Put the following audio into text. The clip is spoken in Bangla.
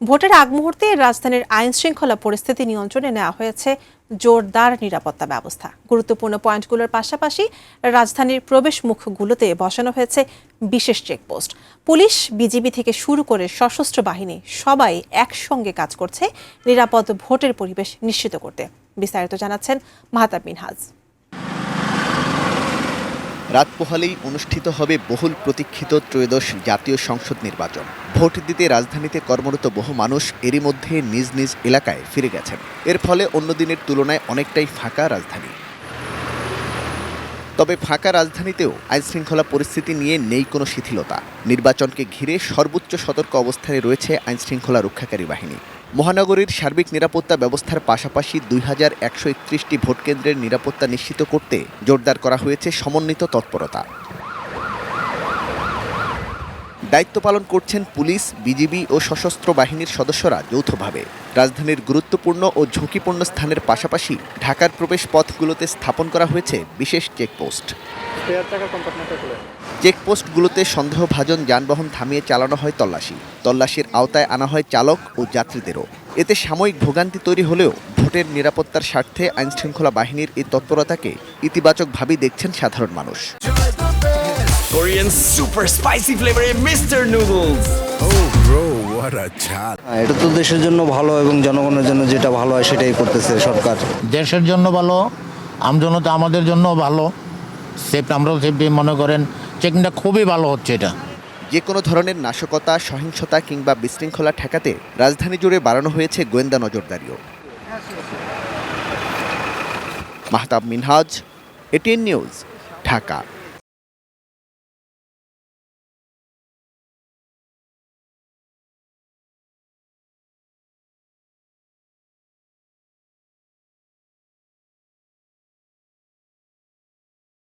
ভোটের আগ মুহূর্তে রাজধানীর আইন শৃঙ্খলা পরিস্থিতি নিয়ন্ত্রণে নেওয়া হয়েছে জোরদার নিরাপত্তা ব্যবস্থা। গুরুত্বপূর্ণ পয়েন্টগুলোর পাশাপাশি রাজধানীর প্রবেশ মুখগুলোতে বসানো হয়েছে বিশেষ চেকপোস্ট। পুলিশ, বিজিবি থেকে শুরু করে সশস্ত্র বাহিনী সবাই একসঙ্গে কাজ করছে নিরাপদ ভোটের পরিবেশ নিশ্চিত করতে। বিস্তারিত জানাচ্ছেন মাহতাব মিনহাজ। রাত পোহালেই অনুষ্ঠিত হবে বহুল প্রতীক্ষিত ত্রয়োদশ জাতীয় সংসদ নির্বাচন। ভোট দিতে রাজধানীতে কর্মরত বহু মানুষ এরই মধ্যে নিজ নিজ এলাকায় ফিরে গেছেন। এর ফলে অন্য দিনের তুলনায় অনেকটাই ফাঁকা রাজধানী। তবে ফাঁকা রাজধানীতেও আইনশৃঙ্খলা পরিস্থিতি নিয়ে নেই কোনো শিথিলতা। নির্বাচনকে ঘিরে সর্বোচ্চ সতর্ক অবস্থানে রয়েছে আইনশৃঙ্খলা রক্ষাকারী বাহিনী। মহানগরীর সার্বিক নিরাপত্তা ব্যবস্থার পাশাপাশি 2131টি ভোটকেন্দ্রের নিরাপত্তা নিশ্চিত করতে জোরদার করা হয়েছে সমন্বিত তৎপরতা। দায়িত্ব পালন করছেন পুলিশ, বিজিবি ও সশস্ত্র বাহিনীর সদস্যরা যৌথভাবে। রাজধানীর গুরুত্বপূর্ণ ও ঝুঁকিপূর্ণ স্থানের পাশাপাশি ঢাকার প্রবেশ পথগুলোতে স্থাপন করা হয়েছে বিশেষ চেকপোস্ট। চেকপোস্টগুলোতে সন্দেহভাজন যানবাহন থামিয়ে চালানো হয় তল্লাশির আওতায় আনা হয় চালক ও যাত্রীদেরও। এতে সাময়িক ভোগান্তি তৈরি হলেও ভোটের নিরাপত্তার স্বার্থে আইনশৃঙ্খলা বাহিনীর এই তৎপরতাকে ইতিবাচকভাবেই দেখছেন সাধারণ মানুষ। Korean super spicy flavor Mr. Noodles. Oh bro, what a chat. এটা তো দেশের জন্য ভালো এবং জনগণের জন্য যেটা ভালো হয় সেটাই করতেছে সরকার। দেশের জন্য ভালো, আমজনতা আমাদের জন্য ভালো। আমরাও সেফটি মনে করেন চেকিংটা খুবই ভালো হচ্ছে। এটা যে কোনো ধরনের নাশকতা, সহিংসতা কিংবা বিশৃঙ্খলা ঠেকাতে রাজধানী জুড়ে বাড়ানো হয়েছে গোয়েন্দা নজরদারিও। Mahtab Minhaj, ATN news, Dhaka.